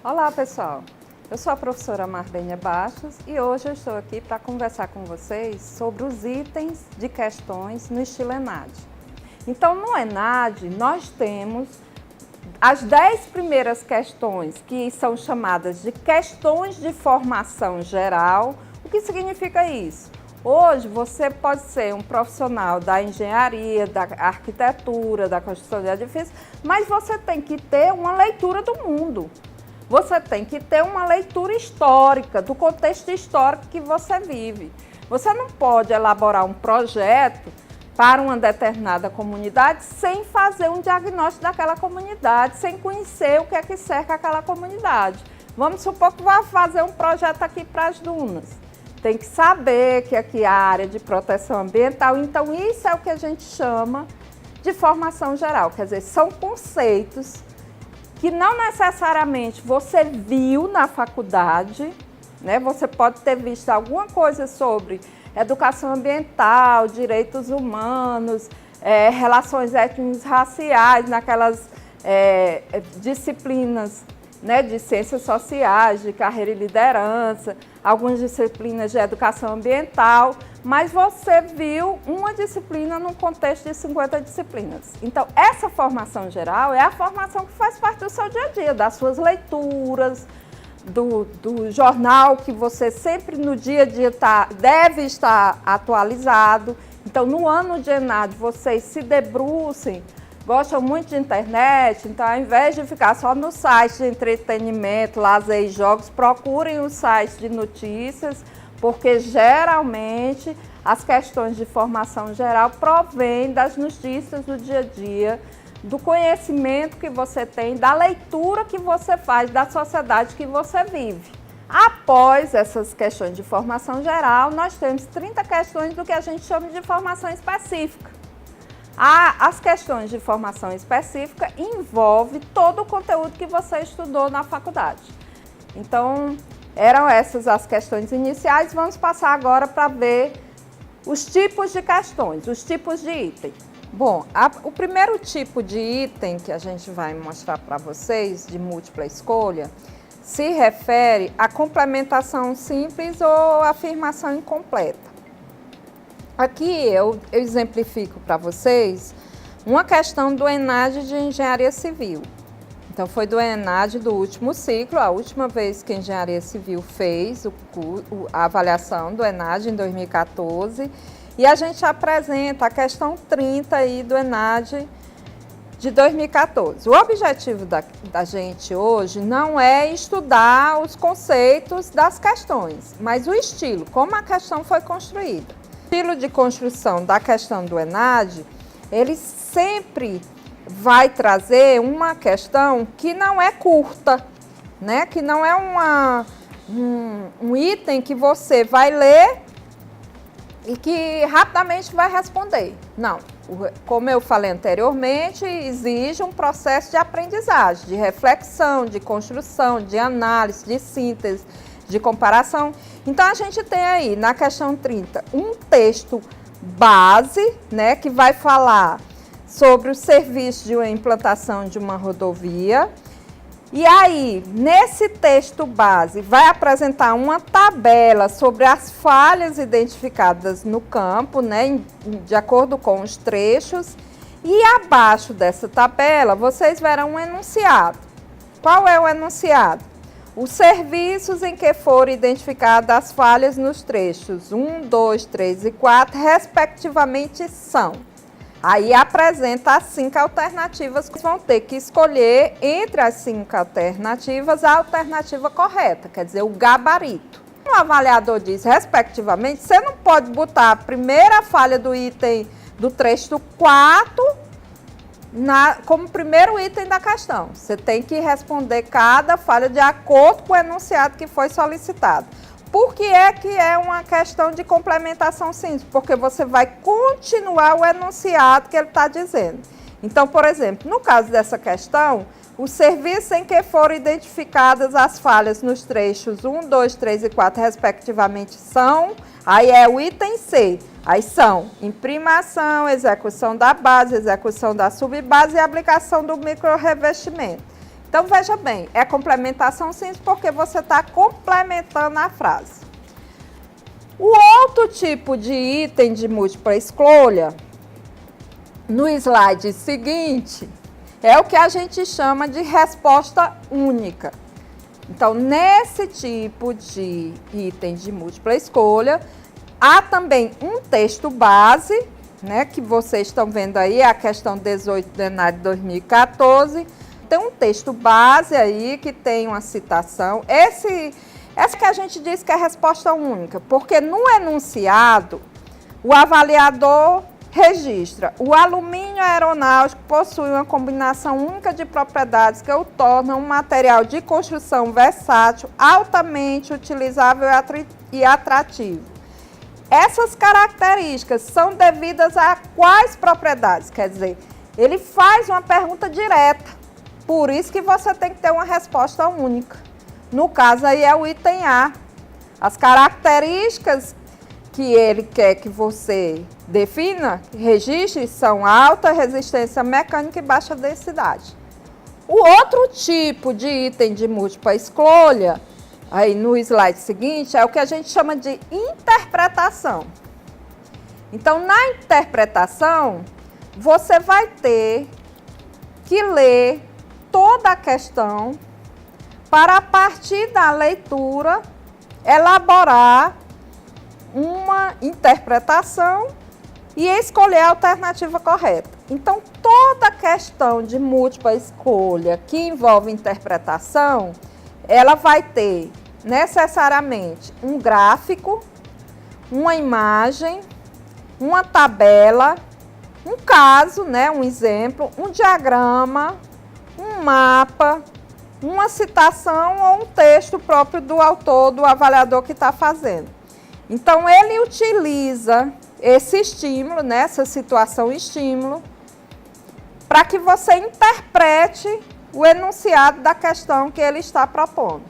Olá, pessoal! Eu sou a professora Marbênia Bastos e hoje eu estou aqui para conversar com vocês sobre os itens de questões no estilo ENAD. Então, no ENAD, nós temos as 10 primeiras questões, que são chamadas de questões de formação geral. O que significa isso? Hoje, você pode ser um profissional da engenharia, da arquitetura, da construção de edifícios, mas você tem que ter uma leitura do mundo. Você tem que ter uma leitura histórica, do contexto histórico que você vive. Você não pode elaborar um projeto para uma determinada comunidade sem fazer um diagnóstico daquela comunidade, sem conhecer o que é que cerca aquela comunidade. Vamos supor que vai fazer um projeto aqui para as dunas. Tem que saber que aqui é a área de proteção ambiental, então isso é o que a gente chama de formação geral, quer dizer, são conceitos que não necessariamente você viu na faculdade, né? Você pode ter visto alguma coisa sobre educação ambiental, direitos humanos, relações étnico-raciais, naquelas disciplinas, né, de ciências sociais, de carreira e liderança, algumas disciplinas de educação ambiental, mas você viu uma disciplina num contexto de 50 disciplinas. Então, essa formação geral é a formação que faz parte do seu dia a dia, das suas leituras, do jornal que você sempre no dia a dia deve estar atualizado. Então, no ano de ENAD, vocês se debrucem, gostam muito de internet, então ao invés de ficar só no site de entretenimento, lazer e jogos, procurem os sites de notícias, porque geralmente as questões de formação geral provêm das notícias do dia a dia, do conhecimento que você tem, da leitura que você faz da sociedade que você vive. Após essas questões de formação geral, nós temos 30 questões do que a gente chama de formação específica. As questões de formação específica envolvem todo o conteúdo que você estudou na faculdade. Então, eram essas as questões iniciais. Vamos passar agora para ver os tipos de questões, os tipos de item. Bom, o primeiro tipo de item que a gente vai mostrar para vocês, de múltipla escolha, se refere à complementação simples ou afirmação incompleta. Aqui eu exemplifico para vocês uma questão do ENAD de Engenharia Civil. Então, foi do ENAD do último ciclo, a última vez que a Engenharia Civil fez a avaliação do ENAD em 2014. E a gente apresenta a questão 30 aí do ENAD de 2014. O objetivo da gente hoje não é estudar os conceitos das questões, mas o estilo, como a questão foi construída. O estilo de construção da questão do ENAD, ele sempre vai trazer uma questão que não é curta, né? Que não é um item que você vai ler e que rapidamente vai responder. Não, como eu falei anteriormente, exige um processo de aprendizagem, de reflexão, de construção, de análise, de síntese, de comparação. Então, a gente tem aí, na questão 30, um texto base, né, que vai falar sobre o serviço de uma implantação de uma rodovia. E aí, nesse texto base, vai apresentar uma tabela sobre as falhas identificadas no campo, né, de acordo com os trechos. E abaixo dessa tabela, vocês verão um enunciado. Qual é o enunciado? Os serviços em que foram identificadas as falhas nos trechos 1, 2, 3 e 4, respectivamente, são. Aí apresenta as 5 alternativas que vão ter que escolher entre as 5 alternativas a alternativa correta, quer dizer, o gabarito. O avaliador diz, respectivamente, você não pode botar a primeira falha do item do trecho 4 como primeiro item da questão. Você tem que responder cada falha de acordo com o enunciado que foi solicitado. Por que é uma questão de complementação simples? Porque você vai continuar o enunciado que ele está dizendo. Então, por exemplo, no caso dessa questão, os serviços em que foram identificadas as falhas nos trechos 1, 2, 3 e 4, respectivamente, são, aí é o item C. Aí são imprimação, execução da base, execução da subbase e aplicação do microrrevestimento. Então, veja bem, é complementação simples porque você está complementando a frase. O outro tipo de item de múltipla escolha, no slide seguinte, é o que a gente chama de resposta única. Então, nesse tipo de item de múltipla escolha, há também um texto base, né, que vocês estão vendo aí, a questão 18 do ENAD 2014. Tem um texto base aí que tem uma citação. Essa que a gente diz que é resposta única, porque no enunciado, o avaliador registra: o alumínio aeronáutico possui uma combinação única de propriedades que o tornam um material de construção versátil, altamente utilizável e atrativo. Essas características são devidas a quais propriedades? Quer dizer, ele faz uma pergunta direta, por isso que você tem que ter uma resposta única. No caso aí é o item A. As características que ele quer que você defina, registre, são alta resistência mecânica e baixa densidade. O outro tipo de item de múltipla escolha, aí no slide seguinte, é o que a gente chama de interpretação. Então, na interpretação, você vai ter que ler toda a questão para, a partir da leitura, elaborar uma interpretação e escolher a alternativa correta. Então, toda questão de múltipla escolha que envolve interpretação, ela vai ter necessariamente um gráfico, uma imagem, uma tabela, um caso, né, um exemplo, um diagrama, um mapa, uma citação ou um texto próprio do autor, do avaliador que está fazendo. Então, ele utiliza esse estímulo, né, essa situação estímulo, para que você interprete o enunciado da questão que ele está propondo.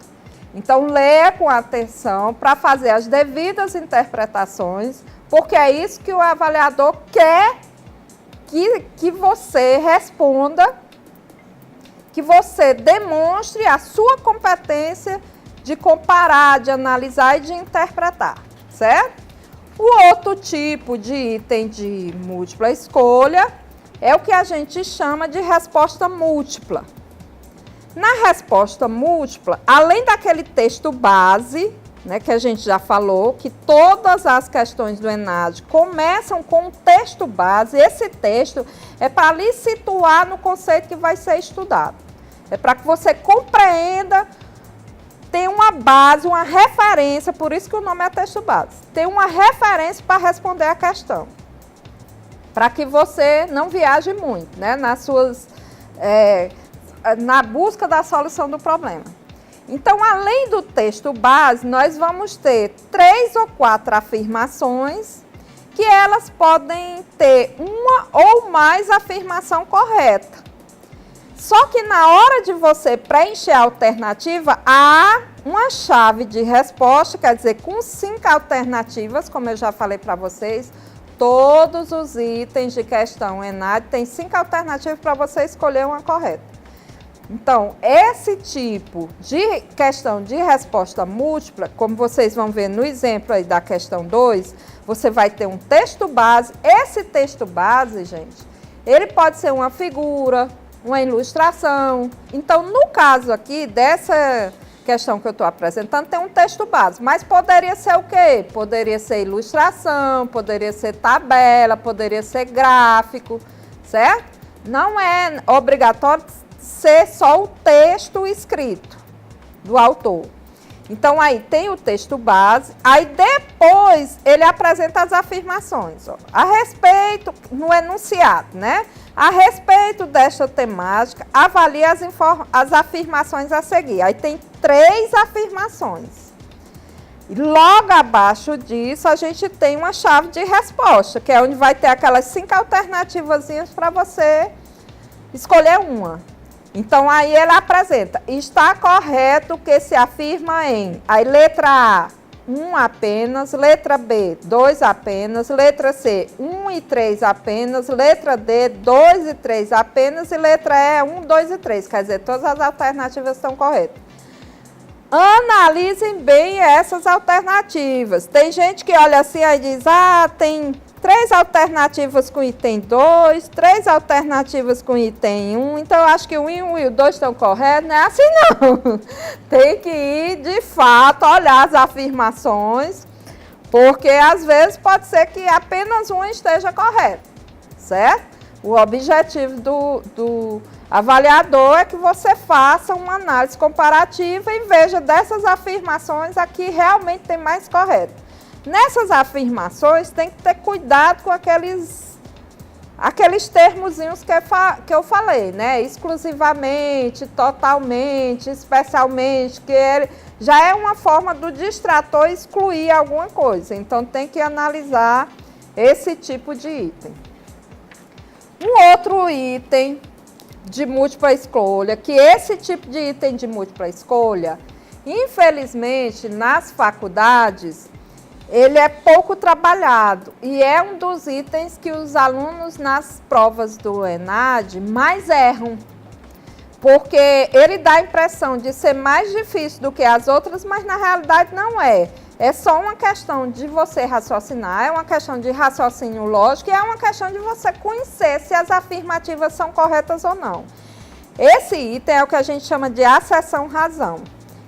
Então, leia com atenção para fazer as devidas interpretações, porque é isso que o avaliador quer que você responda, que você demonstre a sua competência de comparar, de analisar e de interpretar, certo? O outro tipo de item de múltipla escolha é o que a gente chama de resposta múltipla. Na resposta múltipla, além daquele texto base, né, que a gente já falou, que todas as questões do ENAD começam com um texto base, esse texto é para lhe situar no conceito que vai ser estudado. É para que você compreenda, tem uma base, uma referência, por isso que o nome é texto base. Tem uma referência para responder a questão. Para que você não viaje muito, né, na busca da solução do problema. Então, além do texto base, nós vamos ter 3 ou 4 afirmações que elas podem ter uma ou mais afirmação correta. Só que na hora de você preencher a alternativa, há uma chave de resposta, quer dizer, com 5 alternativas, como eu já falei para vocês, todos os itens de questão ENAD tem 5 alternativas para você escolher uma correta. Então, esse tipo de questão de resposta múltipla, como vocês vão ver no exemplo aí da questão 2, você vai ter um texto base. Esse texto base, gente, ele pode ser uma figura, uma ilustração. Então, no caso aqui, dessa questão que eu estou apresentando, tem um texto base. Mas poderia ser o quê? Poderia ser ilustração, poderia ser tabela, poderia ser gráfico, certo? Não é obrigatório ser só o texto escrito do autor. Então, aí tem o texto base, aí depois ele apresenta as afirmações. Ó, a respeito, no enunciado, né? A respeito desta temática, avalie as afirmações a seguir. Aí tem 3 afirmações. E logo abaixo disso, a gente tem uma chave de resposta, que é onde vai ter aquelas 5 alternativas para você escolher uma. Então, aí ele apresenta, está correto que se afirma em, aí letra A, 1 apenas, letra B, 2 apenas, letra C, 1 e 3 apenas, letra D, 2 e 3 apenas e letra E, 1, 2 e 3. Quer dizer, todas as alternativas estão corretas. Analisem bem essas alternativas. Tem gente que olha assim e diz, tem 3 alternativas com item 2, 3 alternativas com item 1, então eu acho que o 1 e o 2 estão corretos. Não é assim não. Tem que ir, de fato, olhar as afirmações, porque às vezes pode ser que apenas um esteja correto, certo? O objetivo do avaliador é que você faça uma análise comparativa e veja dessas afirmações aqui realmente tem mais correto. Nessas afirmações tem que ter cuidado com aqueles termozinhos que eu falei, né? Exclusivamente, totalmente, especialmente, que já é uma forma do distrator excluir alguma coisa. Então tem que analisar esse tipo de item. Um outro item de múltipla escolha, que esse tipo de item de múltipla escolha, infelizmente, nas faculdades, ele é pouco trabalhado e é um dos itens que os alunos nas provas do ENAD mais erram, porque ele dá a impressão de ser mais difícil do que as outras, mas na realidade não é. É só uma questão de você raciocinar, é uma questão de raciocínio lógico e é uma questão de você conhecer se as afirmativas são corretas ou não. Esse item é o que a gente chama de acessão razão.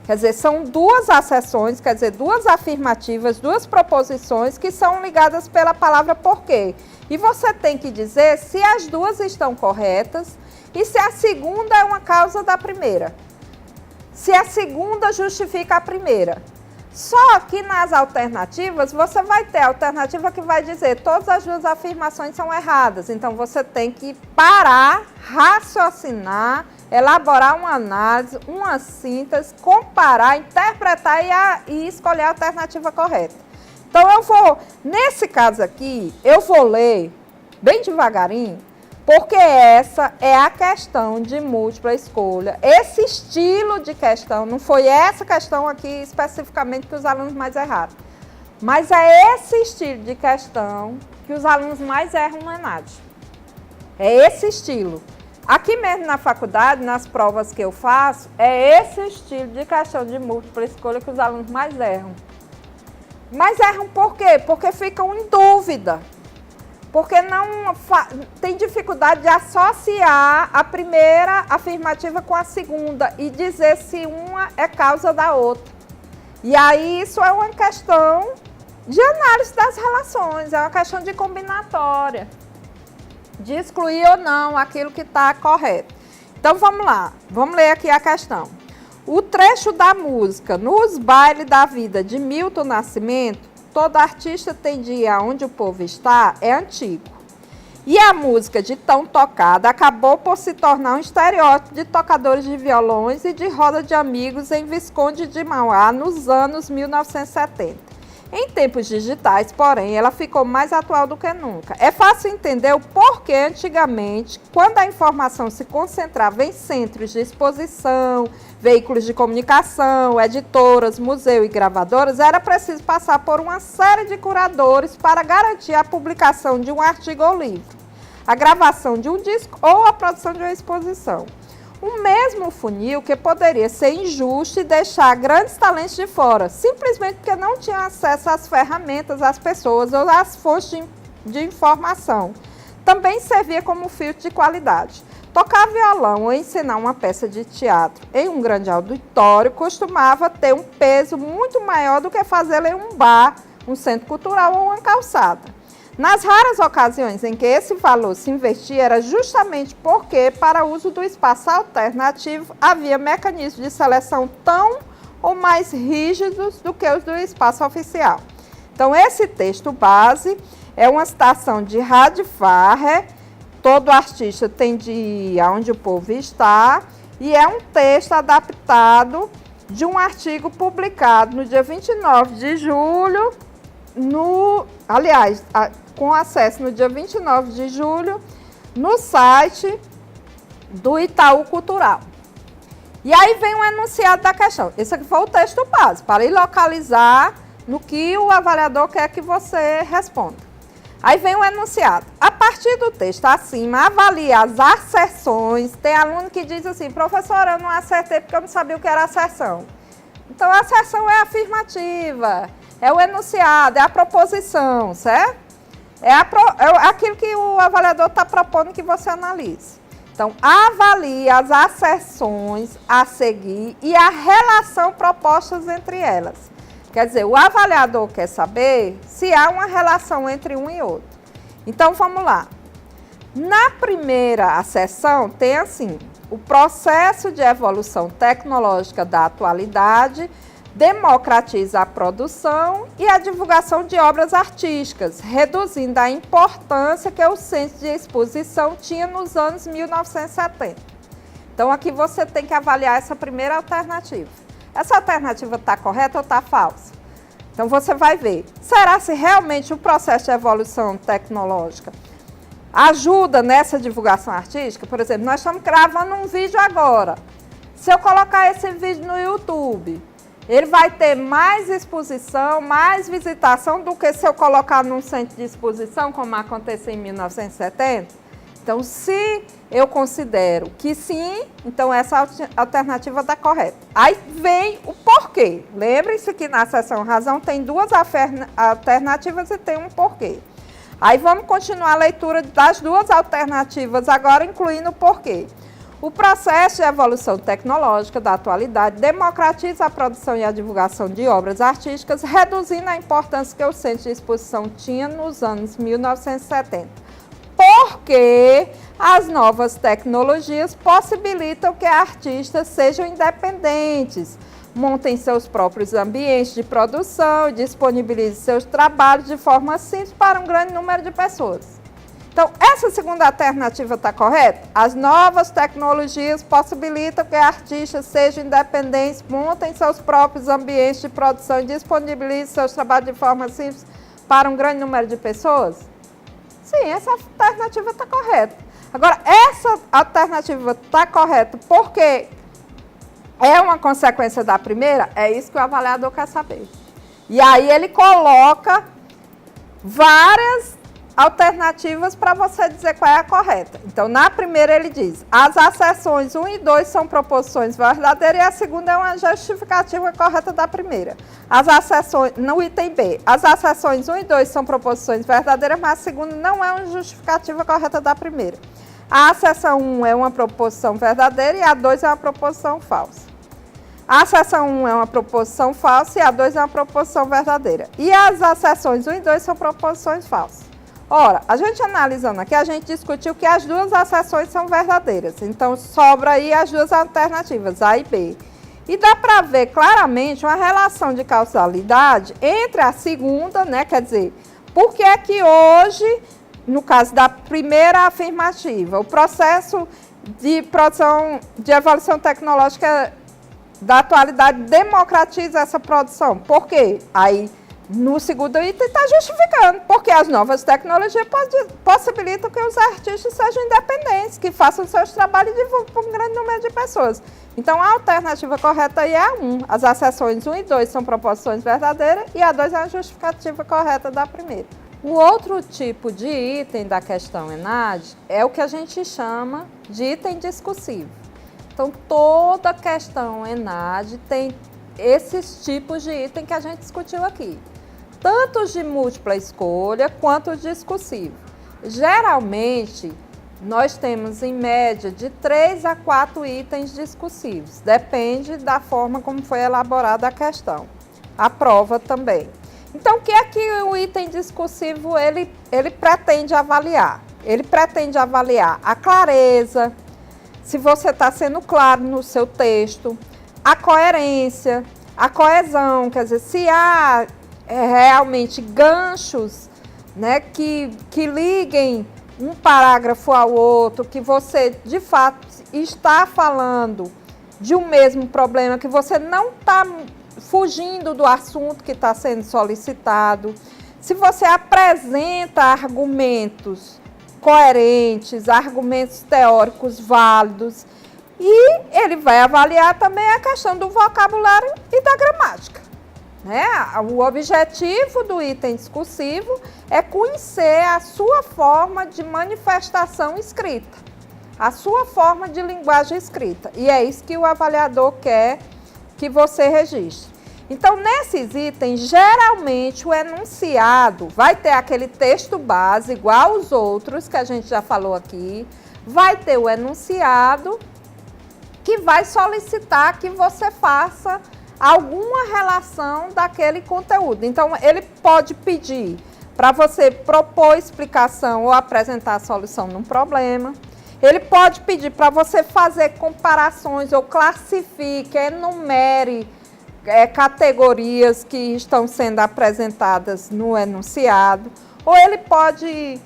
Quer dizer, são 2 acessões, quer dizer, 2 afirmativas, 2 proposições que são ligadas pela palavra porquê. E você tem que dizer se as 2 estão corretas e se a segunda é uma causa da primeira. Se a segunda justifica a primeira. Só que nas alternativas, você vai ter a alternativa que vai dizer todas as 2 afirmações são erradas. Então, você tem que parar, raciocinar, elaborar uma análise, uma síntese, comparar, interpretar e escolher a alternativa correta. Então, nesse caso aqui, eu vou ler bem devagarinho, porque essa é a questão de múltipla escolha. Esse estilo de questão, não foi essa questão aqui especificamente que os alunos mais erraram, mas é esse estilo de questão que os alunos mais erram no ENAD. É esse estilo. Aqui mesmo na faculdade, nas provas que eu faço, é esse estilo de questão de múltipla escolha que os alunos mais erram. Mas erram por quê? Porque ficam em dúvida. Porque não tem dificuldade de associar a primeira afirmativa com a segunda e dizer se uma é causa da outra. E aí isso é uma questão de análise das relações, é uma questão de combinatória, de excluir ou não aquilo que está correto. Então vamos lá, vamos ler aqui a questão. O trecho da música Nos Bailes da Vida de Milton Nascimento, todo artista tem dia onde o povo está, é antigo. E a música de tão tocada acabou por se tornar um estereótipo de tocadores de violões e de roda de amigos em Visconde de Mauá nos anos 1970. Em tempos digitais, porém, ela ficou mais atual do que nunca. É fácil entender o porquê antigamente, quando a informação se concentrava em centros de exposição, veículos de comunicação, editoras, museu e gravadoras, era preciso passar por uma série de curadores para garantir a publicação de um artigo ou livro, a gravação de um disco ou a produção de uma exposição. O mesmo funil que poderia ser injusto e deixar grandes talentos de fora, simplesmente porque não tinham acesso às ferramentas, às pessoas ou às fontes de informação. Também servia como filtro de qualidade. Tocar violão ou ensinar uma peça de teatro em um grande auditório costumava ter um peso muito maior do que fazê-lo em um bar, um centro cultural ou uma calçada. Nas raras ocasiões em que esse valor se investia era justamente porque, para uso do espaço alternativo, havia mecanismos de seleção tão ou mais rígidos do que os do espaço oficial. Então, esse texto base é uma citação de Radfarer, todo artista tem de ir aonde o povo está, e é um texto adaptado de um artigo publicado no dia 29 de julho, com acesso no dia 29 de julho, no site do Itaú Cultural. E aí vem um enunciado da questão. Esse aqui foi o texto base, para ir localizar no que o avaliador quer que você responda. Aí vem o enunciado. A partir do texto acima, avalie as asserções. Tem aluno que diz assim, professora, eu não acertei porque eu não sabia o que era asserção. Então, a asserção é afirmativa, é o enunciado, é a proposição, certo? É aquilo que o avaliador está propondo que você analise. Então, avalie as asserções a seguir e a relação propostas entre elas. Quer dizer, o avaliador quer saber se há uma relação entre um e outro. Então, vamos lá. Na primeira asserção, tem assim, o processo de evolução tecnológica da atualidade democratiza a produção e a divulgação de obras artísticas, reduzindo a importância que o centro de exposição tinha nos anos 1970. Então, aqui você tem que avaliar essa primeira alternativa. Essa alternativa está correta ou está falsa? Então, você vai ver. Será se realmente o processo de evolução tecnológica ajuda nessa divulgação artística? Por exemplo, nós estamos gravando um vídeo agora. Se eu colocar esse vídeo no YouTube, ele vai ter mais exposição, mais visitação do que se eu colocar num centro de exposição, como aconteceu em 1970? Então, se eu considero que sim, então essa alternativa está correta. Aí vem o porquê. Lembre-se que na seção razão tem duas alternativas e tem um porquê. Aí vamos continuar a leitura das duas alternativas, agora incluindo o porquê. O processo de evolução tecnológica da atualidade democratiza a produção e a divulgação de obras artísticas, reduzindo a importância que o centro de exposição tinha nos anos 1970. Porque as novas tecnologias possibilitam que artistas sejam independentes, montem seus próprios ambientes de produção e disponibilizem seus trabalhos de forma simples para um grande número de pessoas. Então, essa segunda alternativa está correta? As novas tecnologias possibilitam que artistas sejam independentes, montem seus próprios ambientes de produção e disponibilizem seus trabalhos de forma simples para um grande número de pessoas? Sim, essa alternativa está correta. Agora, essa alternativa está correta porque é uma consequência da primeira? É isso que o avaliador quer saber. E aí ele coloca várias alternativas para você dizer qual é a correta. Então, na primeira ele diz, as asserções 1 e 2 são proposições verdadeiras e a segunda é uma justificativa correta da primeira. As asserções, no item B, as asserções 1 e 2 são proposições verdadeiras, mas a segunda não é uma justificativa correta da primeira. A asserção 1 é uma proposição verdadeira e a 2 é uma proposição falsa. A asserção 1 é uma proposição falsa e a 2 é uma proposição verdadeira. E as asserções 1 e 2 são proposições falsas. Ora, a gente analisando aqui, a gente discutiu que as duas asserções são verdadeiras. Então, sobra aí as duas alternativas, A e B. E dá para ver claramente uma relação de causalidade entre a segunda, né? Quer dizer, por que é que hoje, no caso da primeira afirmativa, o processo de produção, de evolução tecnológica da atualidade democratiza essa produção? Por quê? Aí, no segundo item está justificando, porque as novas tecnologias possibilitam que os artistas sejam independentes, que façam seus trabalhos e divulguem para um grande número de pessoas. Então, a alternativa correta aí é a 1. As asserções 1 e 2 são proposições verdadeiras e a 2 é a justificativa correta da primeira. O outro tipo de item da questão ENAD é o que a gente chama de item discursivo. Então, toda questão ENAD tem esses tipos de item que a gente discutiu aqui. Tanto os de múltipla escolha quanto os discursivos. Geralmente, nós temos em média de 3 a 4 itens discursivos. Depende da forma como foi elaborada a questão. A prova também. Então, o que é que o item discursivo ele pretende avaliar? Ele pretende avaliar a clareza, se você está sendo claro no seu texto, a coerência, a coesão, quer dizer, se há realmente ganchos, né, que liguem um parágrafo ao outro, que você de fato está falando de um mesmo problema, que você não está fugindo do assunto que está sendo solicitado, se você apresenta argumentos coerentes, argumentos teóricos válidos, e ele vai avaliar também a questão do vocabulário e da gramática. né? O objetivo do item discursivo é conhecer a sua forma de manifestação escrita, a sua forma de linguagem escrita. E é isso que o avaliador quer que você registre. Então, nesses itens, geralmente o enunciado vai ter aquele texto base, igual aos outros que a gente já falou aqui, vai ter o enunciado que vai solicitar que você faça alguma relação daquele conteúdo. Então, ele pode pedir para você propor explicação ou apresentar a solução num problema. Ele pode pedir para você fazer comparações ou classifique, enumere categorias que estão sendo apresentadas no enunciado. Ou ele pode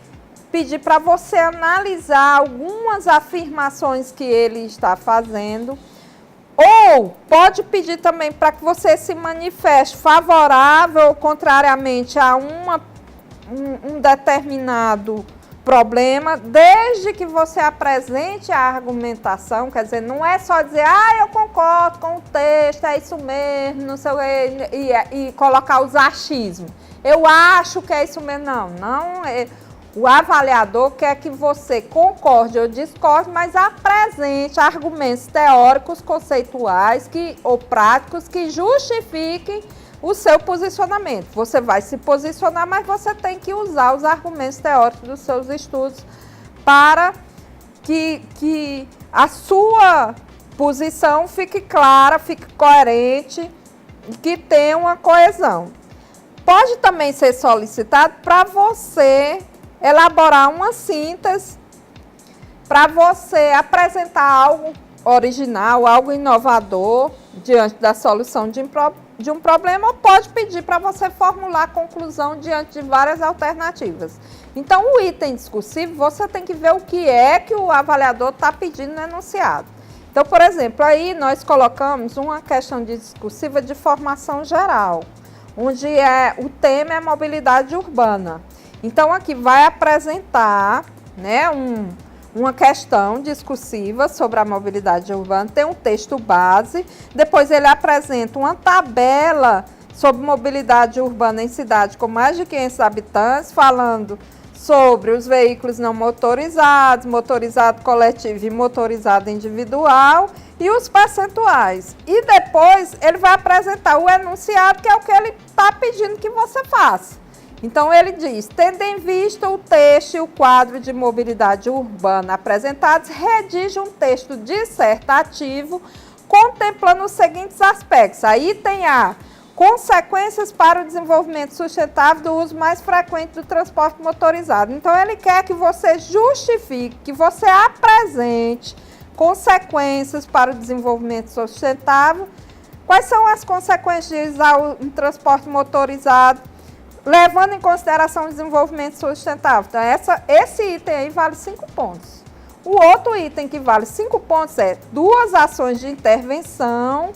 pedir para você analisar algumas afirmações que ele está fazendo. Ou pode pedir também para que você se manifeste favorável ou contrariamente a um determinado problema, desde que você apresente a argumentação. Quer dizer, não é só dizer, eu concordo com o texto, é isso mesmo, não sei o que, e colocar os achismos. Eu acho que é isso mesmo. Não é. O avaliador quer que você concorde ou discorde, mas apresente argumentos teóricos, conceituais ou práticos que justifiquem o seu posicionamento. Você vai se posicionar, mas você tem que usar os argumentos teóricos dos seus estudos para que a sua posição fique clara, fique coerente e que tenha uma coesão. Pode também ser solicitado para você elaborar uma síntese, para você apresentar algo original, algo inovador diante da solução de um problema, ou pode pedir para você formular a conclusão diante de várias alternativas. Então, o item discursivo, você tem que ver o que é que o avaliador está pedindo no enunciado. Então, por exemplo, aí nós colocamos uma questão discursiva de formação geral, onde o tema é mobilidade urbana. Então, aqui vai apresentar, né, uma questão discursiva sobre a mobilidade urbana, tem um texto base, depois ele apresenta uma tabela sobre mobilidade urbana em cidade com mais de 500 habitantes, falando sobre os veículos não motorizados, motorizado coletivo e motorizado individual, e os percentuais. E depois ele vai apresentar o enunciado, que é o que ele está pedindo que você faça. Então, ele diz, tendo em vista o texto e o quadro de mobilidade urbana apresentados, redige um texto dissertativo contemplando os seguintes aspectos. Aí tem consequências para o desenvolvimento sustentável do uso mais frequente do transporte motorizado. Então, ele quer que você justifique, que você apresente consequências para o desenvolvimento sustentável. Quais são as consequências de usar um transporte motorizado, levando em consideração o desenvolvimento sustentável? Então, esse item aí vale 5 pontos. O outro item que vale 5 pontos é 2 ações de intervenção.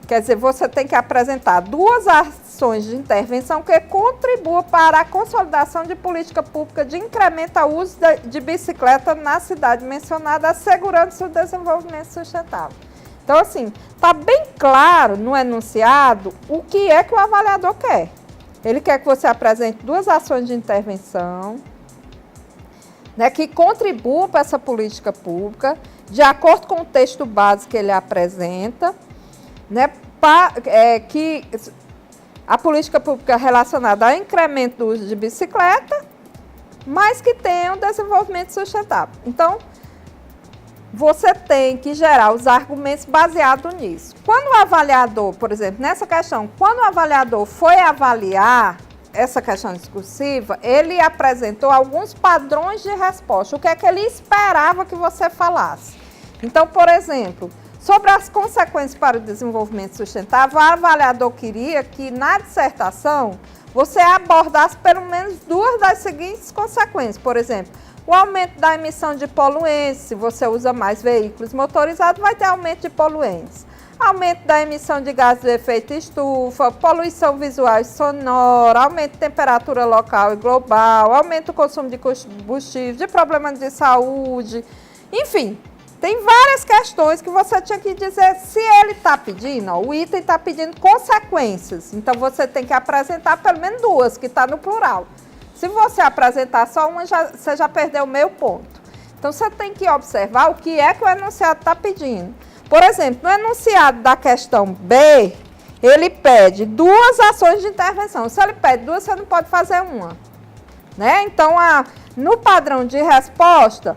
Quer dizer, você tem que apresentar 2 ações de intervenção que contribuam para a consolidação de política pública de incremento ao uso de bicicleta na cidade mencionada, assegurando-se o desenvolvimento sustentável. Então, assim, está bem claro no enunciado o que é que o avaliador quer. Ele quer que você apresente 2 ações de intervenção, né, que contribuam para essa política pública, de acordo com o texto base que ele apresenta, né, que a política pública relacionada ao incremento do uso de bicicleta, mas que tenha um desenvolvimento sustentável. Então, você tem que gerar os argumentos baseados nisso. Quando o avaliador, por exemplo, nessa questão, quando o avaliador foi avaliar essa questão discursiva, ele apresentou alguns padrões de resposta, o que é que ele esperava que você falasse. Então, por exemplo, sobre as consequências para o desenvolvimento sustentável, o avaliador queria que na dissertação você abordasse pelo menos 2 das seguintes consequências. Por exemplo, o aumento da emissão de poluentes, se você usa mais veículos motorizados, vai ter aumento de poluentes. Aumento da emissão de gases de efeito estufa, poluição visual e sonora, aumento de temperatura local e global, aumento do consumo de combustível, de problemas de saúde, enfim, Tem várias questões que você tinha que dizer se ele está pedindo, ó, o item está pedindo consequências. Então, você tem que apresentar pelo menos duas, que está no plural. Se você apresentar só uma, você já perdeu meio ponto. Então, você tem que observar o que é que o enunciado está pedindo. Por exemplo, no enunciado da questão B, ele pede duas ações de intervenção. Se ele pede duas, você não pode fazer uma. Né? Então, no padrão de resposta,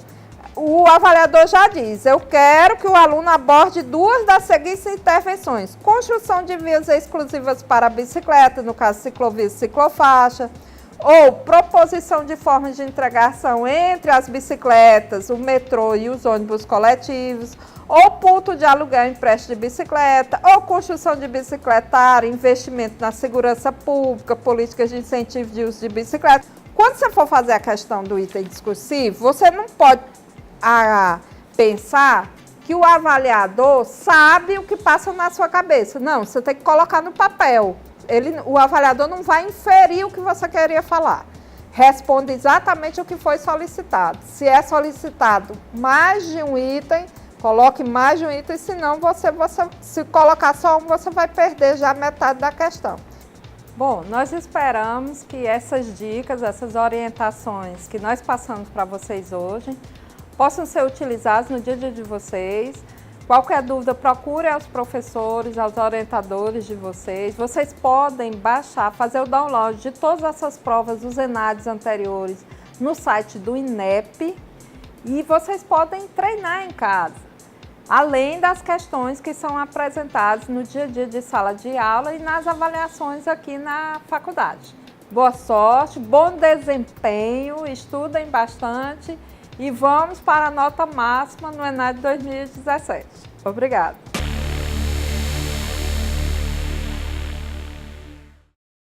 o avaliador já diz, eu quero que o aluno aborde duas das seguintes intervenções. Construção de vias exclusivas para a bicicleta, no caso ciclovia e ciclofaixa, ou proposição de formas de integração entre as bicicletas, o metrô e os ônibus coletivos, ou ponto de aluguel e empréstimo de bicicleta, ou construção de bicicletária, investimento na segurança pública, políticas de incentivo de uso de bicicleta. Quando você for fazer a questão do item discursivo, você não pode pensar que o avaliador sabe o que passa na sua cabeça. Não, você tem que colocar no papel. O avaliador não vai inferir o que você queria falar. Responde exatamente o que foi solicitado. Se é solicitado mais de um item, coloque mais de um item, senão se colocar só um, você vai perder já metade da questão. Bom, nós esperamos que essas dicas, essas orientações que nós passamos para vocês hoje, possam ser utilizadas no dia a dia de vocês. Qualquer dúvida, procure aos professores, aos orientadores de vocês. Vocês podem baixar, fazer o download de todas essas provas dos ENADES anteriores no site do INEP e vocês podem treinar em casa, além das questões que são apresentadas no dia a dia de sala de aula e nas avaliações aqui na faculdade. Boa sorte, bom desempenho, estudem bastante e vamos para a nota máxima no ENADE 2017. Obrigada.